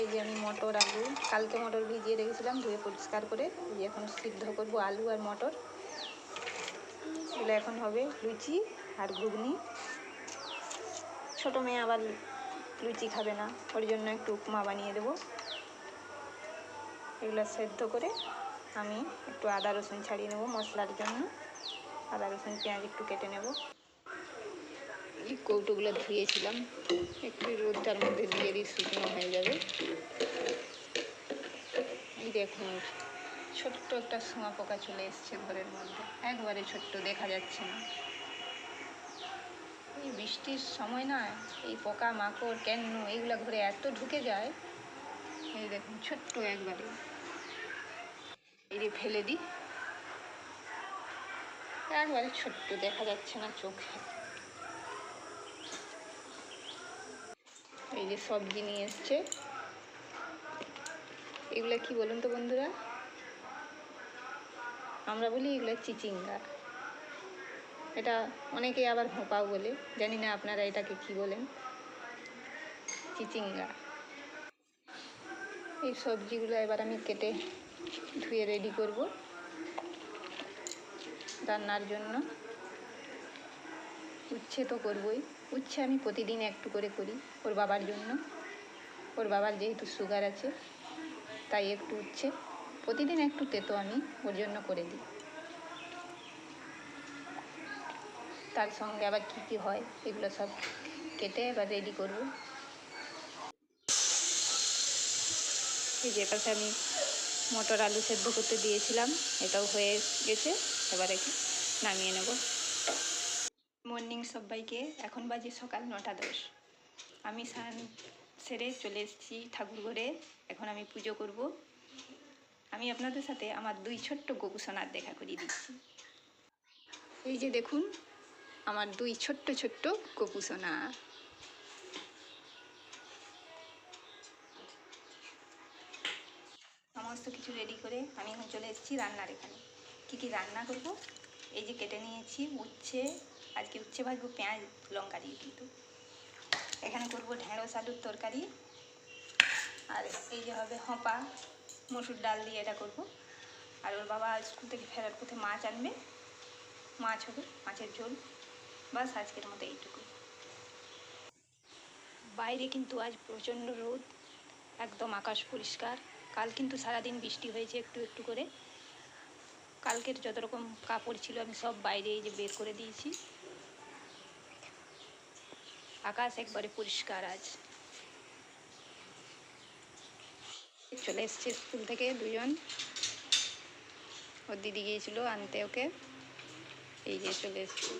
এই যে আমি মটর আলু কালকে মটর ভিজিয়ে রেখেছিলাম, ধুয়ে পরিষ্কার করে এই যে এখন সিদ্ধ করব আলু আর মটর। এগুলো এখন হবে লুচি আর ঘুগনি। ছোটো মেয়ে আবার লুচি খাবে না, ওর জন্য একটু উপমা বানিয়ে দেবো। এগুলো সেদ্ধ করে আমি একটু আদা রসুন ছাড়িয়ে নেব মশলার জন্য। আদা রসুন পেঁয়াজ একটু কেটে নেব। এই কৌটোগুলো ধুয়েছিলাম, একটু রোদটার মধ্যে দিয়ে দিই, শুকনো হয়ে যাবে। এই দেখুন ছোট্ট একটা শোঁয়া পোকা চলে এসছে ঘরের মধ্যে, একবারে ছোট্ট, দেখা যাচ্ছে না। এই বৃষ্টির সময় না এই পোকা মাকড় কেন্ন এইগুলো ঘরে এত ঢুকে যায়। এই দেখুন ছোট্ট একবারে, এই যে ফেলে দিই, একবারে ছোট্ট, দেখা যাচ্ছে না চোখে। এই যে সবজি নিয়ে এসছে, এগুলো কি বলুন তো বন্ধুরা? আমরা বলি এগুলো চিচিঙ্গা, এটা অনেকে আবার ভোঁপাও বলে, জানি না আপনারা এটাকে কি বলেন। চিচিঙ্গা। এই সবজিগুলো এবার আমি কেটে ধুয়ে রেডি করব রান্নার জন্য। উচ্ছে তো করবই, উচ্ছে আমি প্রতিদিন একটু করে করি ওর বাবার জন্য। ওর বাবার যেহেতু সুগার আছে তাই একটু উচ্ছে প্রতিদিন একটু তেতো আমি ওর জন্য করে দিই। তার সঙ্গে আবার কী কী হয় এগুলো সব কেটে এবার রেডি করব। এই যে পাশে আমি মটর আলু সেদ্ধ করতে দিয়েছিলাম, এটাও হয়ে গেছে, এবার একে নামিয়ে নেব। মর্নিং সবাইকে, এখন বাজে সকাল 9:10। আমি স্নান সেরে চলে এসেছি ঠাকুর ঘরে, এখন আমি পুজো করব। আমি আপনাদের সাথে আমার 2 ছোট্ট গোপুসোনার দেখা করিয়ে দিচ্ছি। এই যে দেখুন আমার 2 ছোট্ট ছোট্ট গোপুসোনা। সমস্ত কিছু রেডি করে আমি এখন চলে এসেছি রান্নার এখানে। কী কী রান্না করব, এই যে কেটে নিয়েছি উচ্ছে, আজকে উচ্ছে ভাজবো পেঁয়াজ লঙ্কা দিয়ে কিন্তু। এখানে করব ঢেঁড়স আলুর তরকারি, আর এই যে হবে হোঁপা মসুর ডাল দিয়ে এটা করব। আর ওর বাবা স্কুল থেকে ফেরার পথে মাছ আনবে, মাছ হবে, মাছের ঝোল। বাস আজকের মতো এইটুকু। বাইরে কিন্তু আজ প্রচণ্ড রোদ, একদম আকাশ পরিষ্কার। কাল কিন্তু সারাদিন বৃষ্টি হয়েছে একটু একটু করে। কালকের যত রকম কাপড় ছিল আমি সব বাইরে এই যে বের করে দিয়েছি। আকাশ একবারে পরিষ্কার আজ। চলে এসছে স্কুল থেকে দুজন, ওর দিদি গিয়েছিল আনতে ওকে, এই যে চলে এসছে।